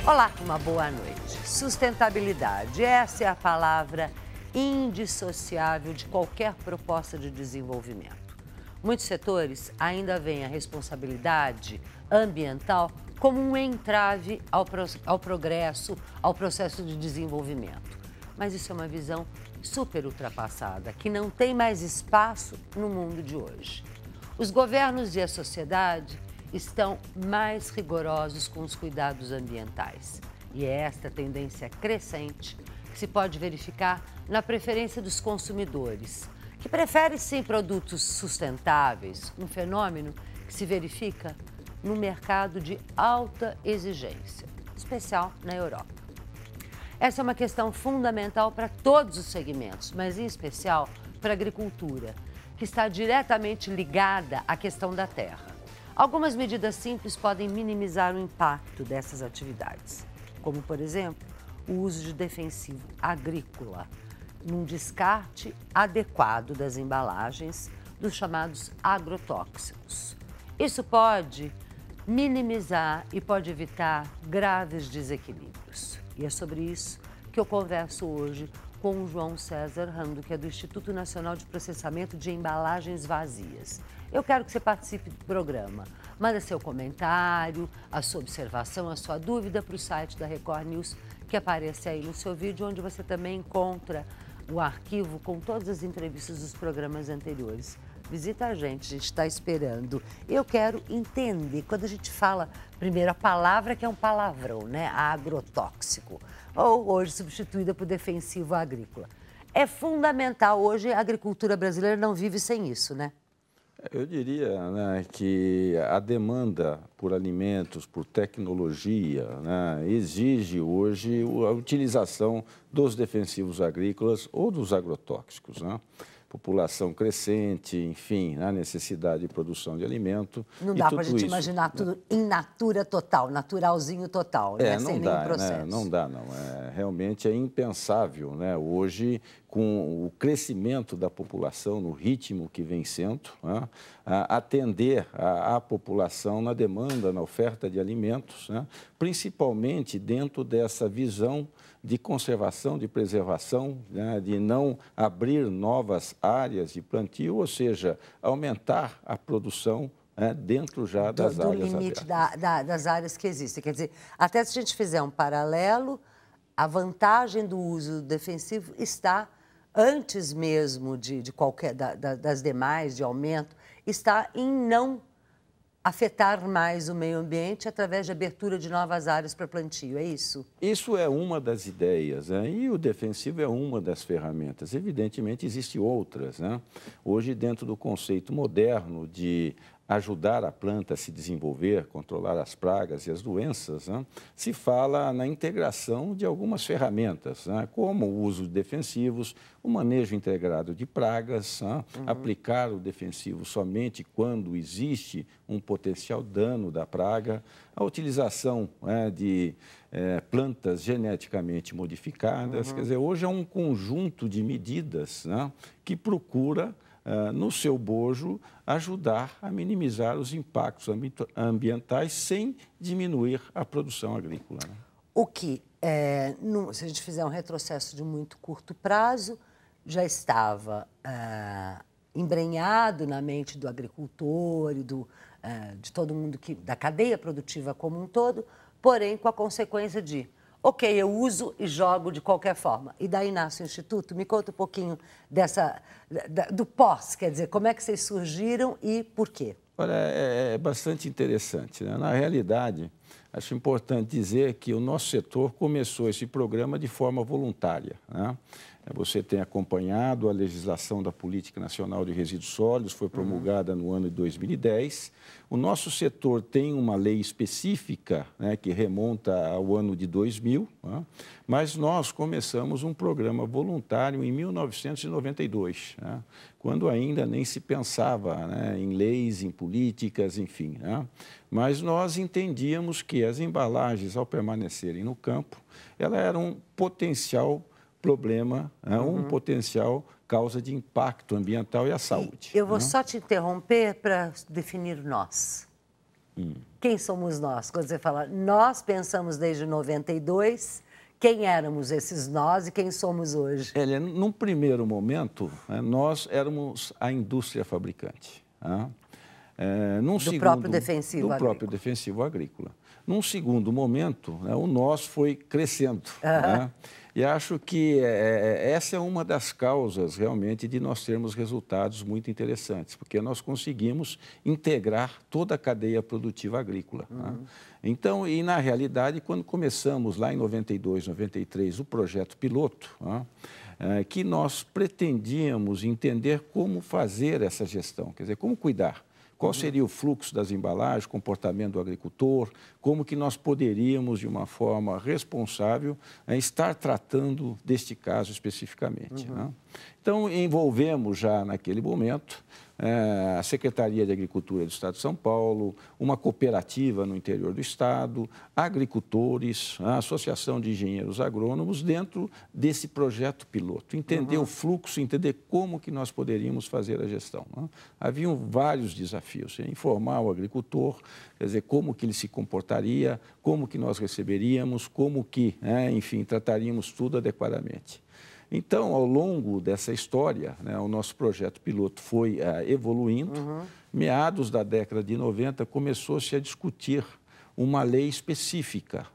Olá, uma boa noite. Sustentabilidade, essa é a palavra indissociável de qualquer proposta de desenvolvimento. Muitos setores ainda veem a responsabilidade ambiental como um entrave ao progresso, ao processo de desenvolvimento. Mas isso é uma visão super ultrapassada, que não tem mais espaço no mundo de hoje. Os governos e a sociedade estão mais rigorosos com os cuidados ambientais. E é esta tendência crescente que se pode verificar na preferência dos consumidores, que preferem sim produtos sustentáveis, um fenômeno que se verifica no mercado de alta exigência, especial na Europa. Essa é uma questão fundamental para todos os segmentos, mas em especial para a agricultura, que está diretamente ligada à questão da terra. Algumas medidas simples podem minimizar o impacto dessas atividades, como, por exemplo, o uso de defensivo agrícola, num descarte adequado das embalagens dos chamados agrotóxicos. Isso pode minimizar e pode evitar graves desequilíbrios. E é sobre isso que eu converso hoje com o João César Rando, que é do Instituto Nacional de Processamento de Embalagens Vazias. Eu quero que você participe do programa. Manda seu comentário, a sua observação, a sua dúvida para o site da Record News, que aparece aí no seu vídeo, onde você também encontra o arquivo com todas as entrevistas dos programas anteriores. Visita a gente está esperando. Eu quero entender, quando a gente fala, primeiro, a palavra que é um palavrão, né? Agrotóxico, ou hoje substituída por defensivo agrícola. É fundamental, hoje a agricultura brasileira não vive sem isso, né? Eu diria, né, que a demanda por alimentos, por tecnologia, né, exige hoje a utilização dos defensivos agrícolas ou dos agrotóxicos, né? População crescente, enfim, a necessidade de produção de alimento. Não dá para a gente imaginar tudo in natura total, naturalzinho total, né? Sem nenhum processo. Né? Não dá, não. Realmente é impensável, né? Hoje, com o crescimento da população no ritmo que vem sendo, né? Atender a população na demanda, na oferta de alimentos, né? Principalmente dentro dessa visão de conservação, de preservação, né? De não abrir novas áreas de plantio, ou seja, aumentar a produção dentro já das áreas do limite abertas. das áreas que existem. Quer dizer, até se a gente fizer um paralelo, a vantagem do uso defensivo está, antes mesmo de qualquer das demais, de aumento, está em não afetar mais o meio ambiente através de abertura de novas áreas para plantio, é isso? Isso é uma das ideias, né? E o defensivo é uma das ferramentas. Evidentemente, existem outras, né? Hoje, dentro do conceito moderno de ajudar a planta a se desenvolver, controlar as pragas e as doenças, né? Se fala na integração de algumas ferramentas, né? Como o uso de defensivos, o manejo integrado de pragas, né? Aplicar o defensivo somente quando existe um potencial dano da praga, a utilização de plantas geneticamente modificadas. Quer dizer, hoje é um conjunto de medidas, né? Que procura no seu bojo, ajudar a minimizar os impactos ambientais sem diminuir a produção agrícola, né? O que, se a gente fizer um retrocesso de muito curto prazo, já estava embrenhado na mente do agricultor e de todo mundo, da cadeia produtiva como um todo, porém com a consequência de ok, eu uso e jogo de qualquer forma. E daí nasce o Instituto. Me conta um pouquinho do pós, quer dizer, como é que vocês surgiram e por quê? Olha, é bastante interessante, né? Na realidade, acho importante dizer que o nosso setor começou esse programa de forma voluntária, né? Você tem acompanhado a legislação da Política Nacional de Resíduos Sólidos, foi promulgada no ano de 2010. O nosso setor tem uma lei específica, né, que remonta ao ano de 2000, né? Mas nós começamos um programa voluntário em 1992, né? Quando ainda nem se pensava, né, em leis, em políticas, enfim, né? Mas nós entendíamos que as embalagens, ao permanecerem no campo, elas eram um potencial problema, um potencial causa de impacto ambiental e à saúde. Eu vou só te interromper para definir nós. Quem somos nós? Quando você fala, nós pensamos desde 92, quem éramos esses nós e quem somos hoje? Num primeiro momento, nós éramos a indústria fabricante. Do próprio defensivo agrícola. Do próprio defensivo agrícola. Num segundo momento, o nós foi crescendo. E acho que essa é uma das causas, realmente, de nós termos resultados muito interessantes, porque nós conseguimos integrar toda a cadeia produtiva agrícola. Então, e na realidade, quando começamos lá em 92, 93, o projeto piloto, que nós pretendíamos entender como fazer essa gestão, quer dizer, como cuidar. Qual seria o fluxo das embalagens, comportamento do agricultor, como que nós poderíamos, de uma forma responsável, estar tratando deste caso especificamente. Então, envolvemos já naquele momento a Secretaria de Agricultura do Estado de São Paulo, uma cooperativa no interior do Estado, agricultores, a Associação de Engenheiros Agrônomos, dentro desse projeto piloto. Entender o fluxo, entender como que nós poderíamos fazer a gestão. Haviam vários desafios, informar o agricultor, quer dizer, como que ele se comportaria, como que nós receberíamos, como que, enfim, trataríamos tudo adequadamente. Então, ao longo dessa história, o nosso projeto piloto foi evoluindo. Meados da década de 90, começou-se a discutir uma lei específica.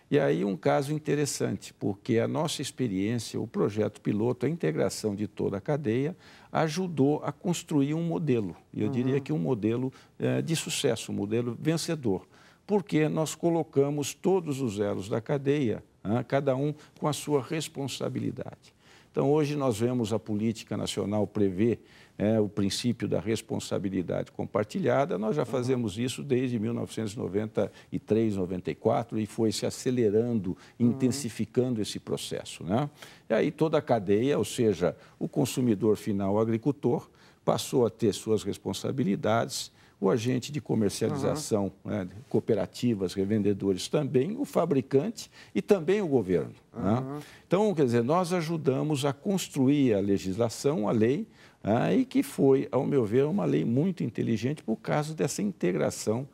E aí um caso interessante, porque a nossa experiência, o projeto piloto, a integração de toda a cadeia, ajudou a construir um modelo. E eu diria que um modelo de sucesso, um modelo vencedor. Porque nós colocamos todos os elos da cadeia, cada um com a sua responsabilidade. Então, hoje nós vemos a política nacional prever o princípio da responsabilidade compartilhada. Nós já fazemos isso desde 1993, 94 e foi se acelerando, intensificando esse processo. E aí toda a cadeia, ou seja, o consumidor final, o agricultor, passou a ter suas responsabilidades, o agente de comercialização, cooperativas, revendedores também, o fabricante e também o governo. Então, quer dizer, nós ajudamos a construir a legislação, a lei, e que foi, ao meu ver, uma lei muito inteligente por causa dessa integração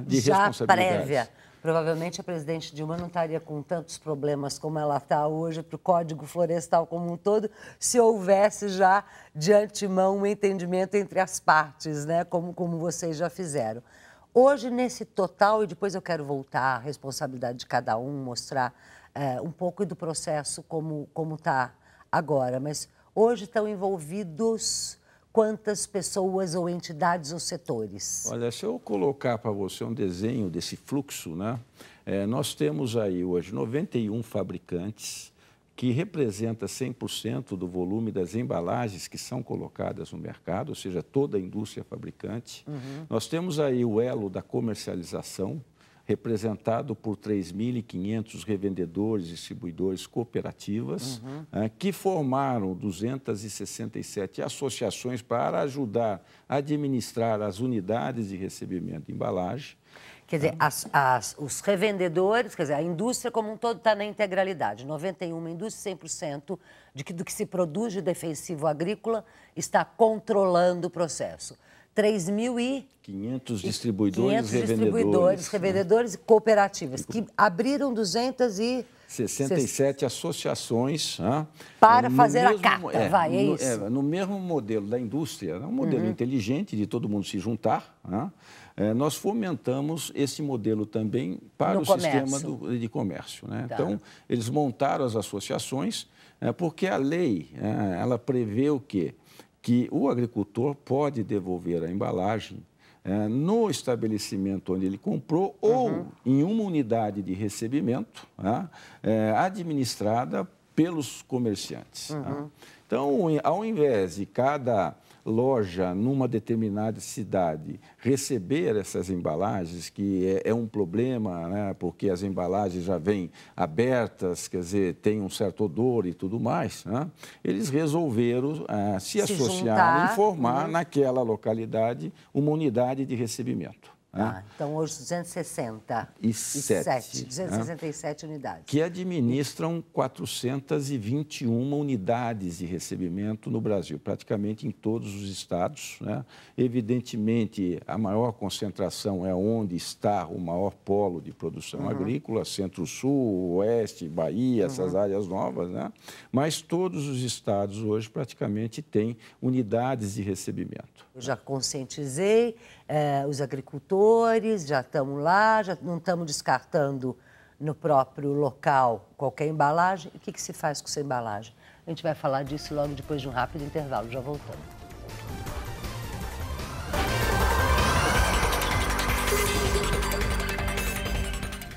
de responsabilidades. Prévia. Provavelmente a presidente Dilma não estaria com tantos problemas como ela está hoje para o Código Florestal como um todo, se houvesse já de antemão um entendimento entre as partes, como vocês já fizeram. Hoje, nesse total, e depois eu quero voltar à responsabilidade de cada um, mostrar um pouco do processo como está agora, mas hoje estão envolvidos quantas pessoas ou entidades ou setores? Olha, se eu colocar para você um desenho desse fluxo, nós temos aí hoje 91 fabricantes, que representa 100% do volume das embalagens que são colocadas no mercado, ou seja, toda a indústria fabricante. Nós temos aí o elo da comercialização, representado por 3.500 revendedores, distribuidores, cooperativas, que formaram 267 associações para ajudar a administrar as unidades de recebimento de embalagem. Quer dizer, os revendedores, quer dizer, a indústria como um todo está na integralidade. 91 indústria, 100% do que se produz de defensivo agrícola está controlando o processo. 3.500 distribuidores, revendedores e cooperativas, que abriram 267 associações para fazer a carta, é isso? No mesmo modelo da indústria, um modelo inteligente de todo mundo se juntar, nós fomentamos esse modelo também para o sistema de comércio. Tá. Então, eles montaram as associações, porque a lei ela prevê o quê? Que o agricultor pode devolver a embalagem no estabelecimento onde ele comprou ou em uma unidade de recebimento administrada pelos comerciantes. Então, ao invés de cada loja numa determinada cidade receber essas embalagens, que é um problema, porque as embalagens já vêm abertas, quer dizer, tem um certo odor e tudo mais, eles resolveram se associar e formar naquela localidade uma unidade de recebimento. Tá, então hoje 267 unidades. Que administram 421 unidades de recebimento no Brasil, praticamente em todos os estados, né? Evidentemente, a maior concentração é onde está o maior polo de produção agrícola, Centro-Sul, Oeste, Bahia, essas áreas novas, né? Mas todos os estados hoje praticamente têm unidades de recebimento. Eu já conscientizei os agricultores, já estamos lá, já não estamos descartando no próprio local qualquer embalagem. E o que se faz com essa embalagem? A gente vai falar disso logo depois de um rápido intervalo. Já voltamos.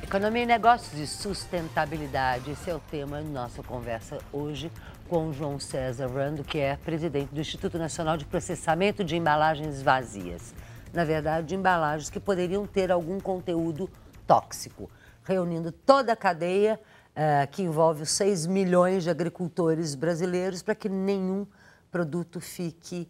Economia e negócios e sustentabilidade, esse é o tema da nossa conversa hoje com o João César Rando, que é presidente do Instituto Nacional de Processamento de Embalagens Vazias. Na verdade, de embalagens que poderiam ter algum conteúdo tóxico, reunindo toda a cadeia que envolve os 6 milhões de agricultores brasileiros para que nenhum produto fique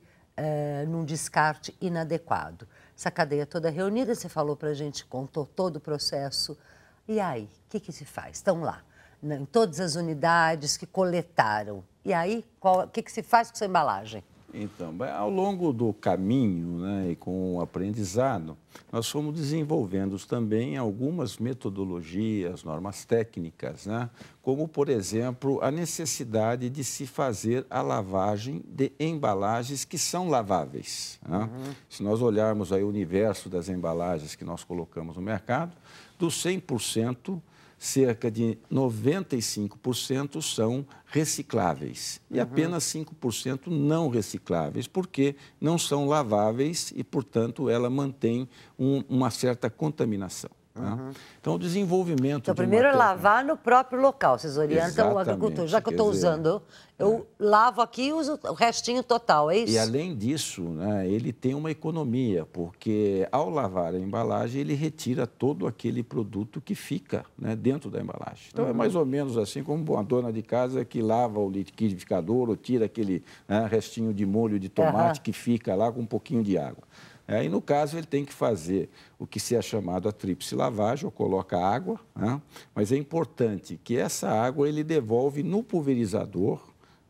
num descarte inadequado. Essa cadeia toda reunida, você falou para a gente, contou todo o processo. E aí, o que se faz? Estão lá, em todas as unidades que coletaram. E aí, o que se faz com essa embalagem? Então, ao longo do caminho, né, e com o aprendizado, nós fomos desenvolvendo também algumas metodologias, normas técnicas, né, como, por exemplo, a necessidade de se fazer a lavagem de embalagens que são laváveis, né? Se nós olharmos aí o universo das embalagens que nós colocamos no mercado, dos 100%, cerca de 95% são recicláveis e apenas 5% não recicláveis, porque não são laváveis e, portanto, ela mantém uma certa contaminação. Né? Então, o desenvolvimento... Então, primeiro é lavar no próprio local, vocês orientam o agricultor. Já que eu estou usando, eu lavo aqui e uso o restinho total, é isso? E, além disso, né, ele tem uma economia, porque, ao lavar a embalagem, ele retira todo aquele produto que fica, né, dentro da embalagem. Então, é mais ou menos assim como uma dona de casa que lava o liquidificador ou tira aquele, né, restinho de molho de tomate que fica lá com um pouquinho de água. E, no caso, ele tem que fazer o que se é chamado a tríplice lavagem, ou coloca água, né? Mas é importante que essa água ele devolve no pulverizador,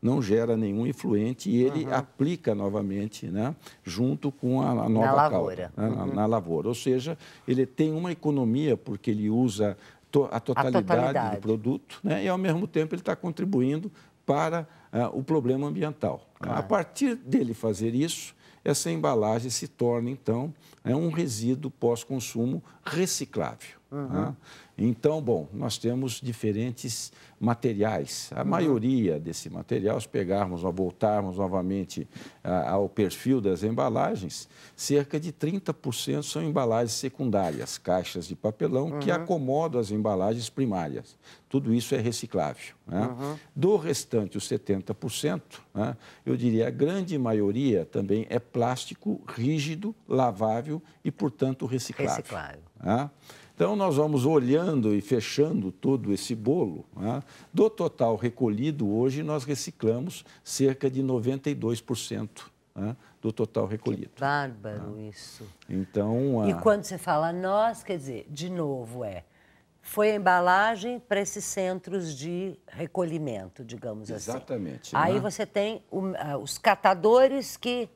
não gera nenhum efluente e ele aplica novamente, né, junto com a nova calda, né, na lavoura. Ou seja, ele tem uma economia porque ele usa a totalidade do produto, né, e, ao mesmo tempo, ele está contribuindo para o problema ambiental. Claro. A partir dele fazer isso, essa embalagem se torna, então, um resíduo pós-consumo reciclável. Né? Então, bom, nós temos diferentes materiais. A maioria desse material, se pegarmos ou voltarmos novamente ao perfil das embalagens, cerca de 30% são embalagens secundárias, caixas de papelão que acomodam as embalagens primárias. Tudo isso é reciclável. Né? Do restante, os 70%, né, eu diria a grande maioria também é plástico rígido, lavável e, portanto, reciclável. Né? Então, nós vamos olhando e fechando todo esse bolo. Né? Do total recolhido, hoje, nós reciclamos cerca de 92%, né, do total recolhido. Que bárbaro isso. Então, E quando você fala nós, quer dizer, de novo, foi a embalagem para esses centros de recolhimento, digamos assim. Exatamente. Aí né? você tem os catadores que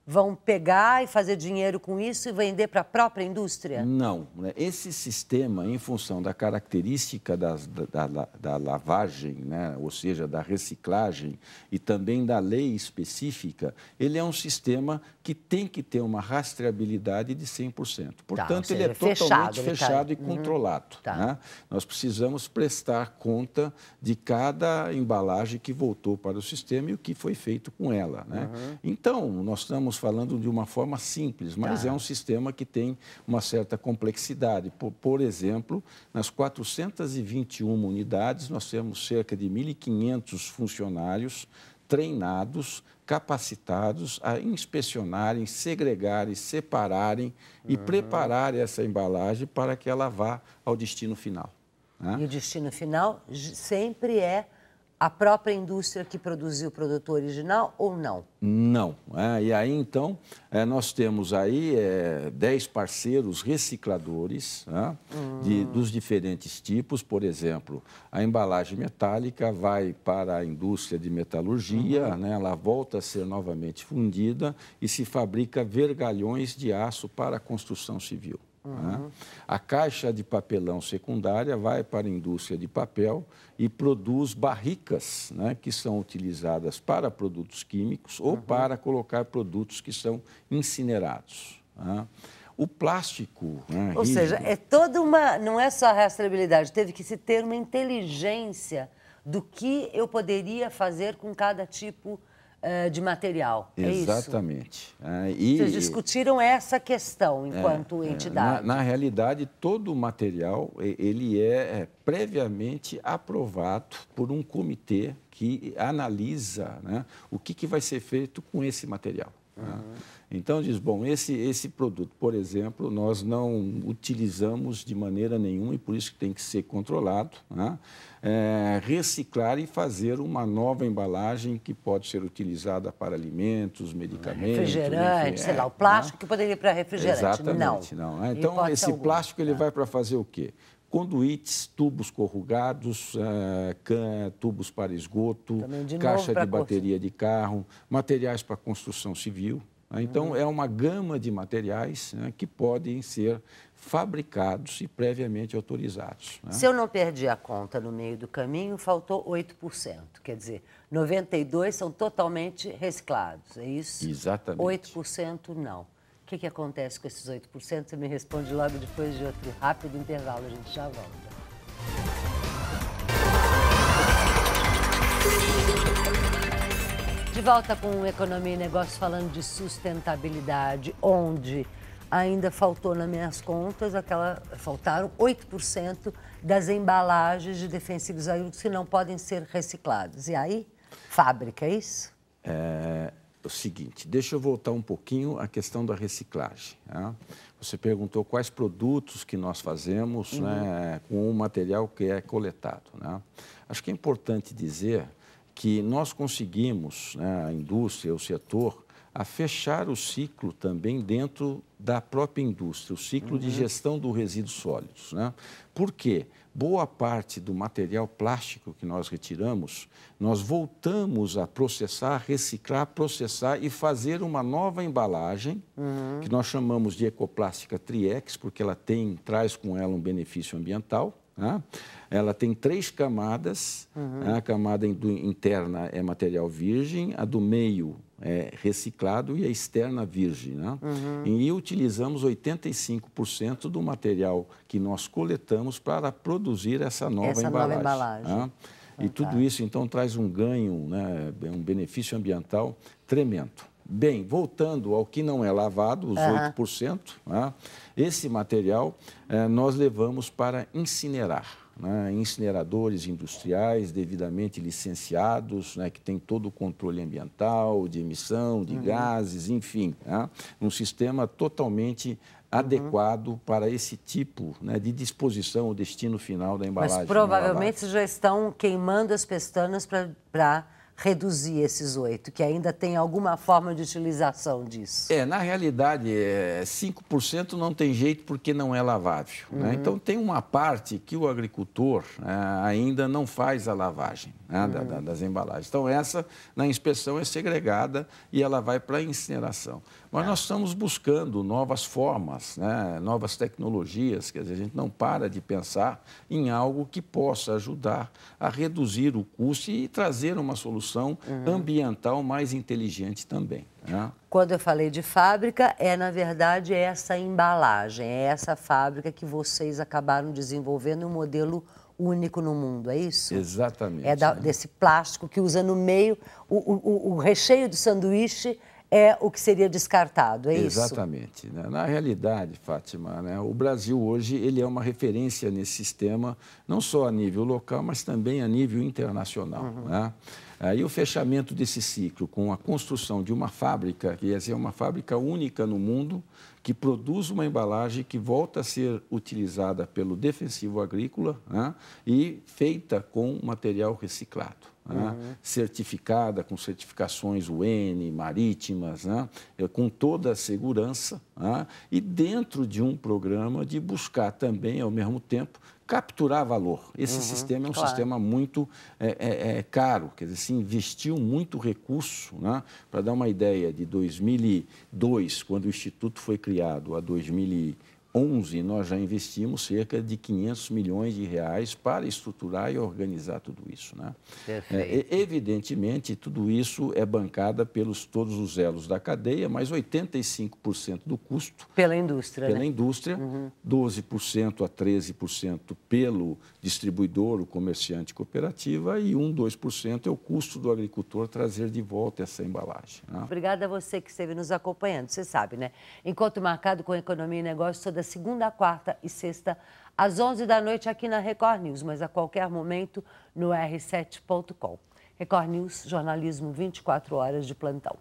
vão pegar e fazer dinheiro com isso e vender para a própria indústria? Não. Né? Esse sistema, em função da característica da lavagem, né? Ou seja, da reciclagem e também da lei específica, ele é um sistema que tem que ter uma rastreabilidade de 100%. Portanto, ele é totalmente fechado e controlado. Né? Nós precisamos prestar conta de cada embalagem que voltou para o sistema e o que foi feito com ela. Né? Então, nós estamos falando de uma forma simples, mas é um sistema que tem uma certa complexidade. Por exemplo, nas 421 unidades, nós temos cerca de 1.500 funcionários treinados, capacitados a inspecionarem, segregarem, separarem e prepararem essa embalagem para que ela vá ao destino final. Né? E o destino final sempre é a própria indústria que produziu o produto original ou não? Não. E aí, então, nós temos aí 10 parceiros recicladores, né, dos diferentes tipos. Por exemplo, a embalagem metálica vai para a indústria de metalurgia, né, ela volta a ser novamente fundida e se fabrica vergalhões de aço para a construção civil. Né? A caixa de papelão secundária vai para a indústria de papel e produz barricas, né, que são utilizadas para produtos químicos ou para colocar produtos que são incinerados. Né? O plástico, né, ou rígido, seja, é toda uma, não é só a rastreabilidade, teve que se ter uma inteligência do que eu poderia fazer com cada tipo de material. exatamente. É isso? Vocês discutiram essa questão enquanto entidade? Na realidade, todo o material ele é previamente aprovado por um comitê que analisa, né, o que vai ser feito com esse material. Né? Então, diz, bom, esse produto, por exemplo, nós não utilizamos de maneira nenhuma e por isso que tem que ser controlado, né? Reciclar e fazer uma nova embalagem que pode ser utilizada para alimentos, medicamentos... refrigerante, enfim, sei lá, o plástico, né, que poderia ir para refrigerante. Exatamente, não. Então, esse plástico ele vai para fazer o quê? Conduítes, tubos corrugados, tubos para esgoto, caixa de bateria de carro, materiais para construção civil. Então, é uma gama de materiais, né, que podem ser fabricados e previamente autorizados. Né? Se eu não perdi a conta no meio do caminho, faltou 8%. Quer dizer, 92% são totalmente reciclados, é isso? Exatamente. 8% não. O que acontece com esses 8%? Você me responde logo depois de outro rápido intervalo. A gente já volta. De volta com Economia e Negócios, falando de sustentabilidade, onde ainda faltou nas minhas contas, faltaram 8% das embalagens de defensivos agrícolas que não podem ser reciclados. E aí, fábrica, é isso? É o seguinte, deixa eu voltar um pouquinho à questão da reciclagem. Né? Você perguntou quais produtos que nós fazemos, né, com o material que é coletado. Né? Acho que é importante dizer que nós conseguimos, né, a indústria, o setor, a fechar o ciclo também dentro da própria indústria, o ciclo de gestão dos resíduos sólidos. Né? Por quê? Boa parte do material plástico que nós retiramos, nós voltamos a processar, reciclar, processar e fazer uma nova embalagem, que nós chamamos de ecoplástica Triex, porque ela traz com ela um benefício ambiental. Né? Ela tem 3 camadas, a camada interna é material virgem, a do meio é reciclado e a externa virgem. Né? E utilizamos 85% do material que nós coletamos para produzir essa nova embalagem. Né? E tudo isso, então, traz um ganho, né, um benefício ambiental tremendo. Bem, voltando ao que não é lavado, os 8%, né, esse material nós levamos para incinerar. Né, incineradores industriais devidamente licenciados, né, que tem todo o controle ambiental, de emissão, de gases, enfim. Né, um sistema totalmente adequado para esse tipo, né, de disposição, o destino final da embalagem. Mas provavelmente vocês já estão queimando as pestanas para reduzir esses 8%, que ainda tem alguma forma de utilização disso. Na realidade, 5% não tem jeito porque não é lavável. Né? Então, tem uma parte que o agricultor ainda não faz a lavagem, né, das embalagens. Então, essa, na inspeção, é segregada e ela vai para a incineração. Mas nós estamos buscando novas formas, né, novas tecnologias, quer dizer, a gente não para de pensar em algo que possa ajudar a reduzir o custo e trazer uma solução ambiental mais inteligente também. Né? Quando eu falei de fábrica, na verdade, essa embalagem, é essa fábrica que vocês acabaram desenvolvendo um modelo único no mundo, é isso? Exatamente. Desse plástico que usa no meio, o recheio do sanduíche é o que seria descartado, é isso? Exatamente. Na realidade, Fátima, né, o Brasil hoje ele é uma referência nesse sistema, não só a nível local, mas também a nível internacional. Né? E o fechamento desse ciclo com a construção de uma fábrica, que é uma fábrica única no mundo, que produz uma embalagem que volta a ser utilizada pelo defensivo agrícola, né, e feita com material reciclado. né? Certificada, com certificações UN, marítimas, né? Com toda a segurança, né? E dentro de um programa de buscar também, ao mesmo tempo, capturar valor. Esse sistema é um sistema muito caro, quer dizer, se investiu muito recurso, né? Para dar uma ideia, de 2002, quando o Instituto foi criado, a 2011, nós já investimos cerca de 500 milhões de reais para estruturar e organizar tudo isso, né? Evidentemente, tudo isso é bancada pelos todos os elos da cadeia, mas 85% do custo... Pela indústria, Pela indústria, 12% a 13% pelo distribuidor, o comerciante cooperativa, e 2% é o custo do agricultor trazer de volta essa embalagem, né? Obrigada a você que esteve nos acompanhando. Você sabe, né? Encontro marcado com Economia e Negócios toda segunda, quarta e sexta, às 11 da noite aqui na Record News, mas a qualquer momento no r7.com. Record News, jornalismo 24 horas de plantão.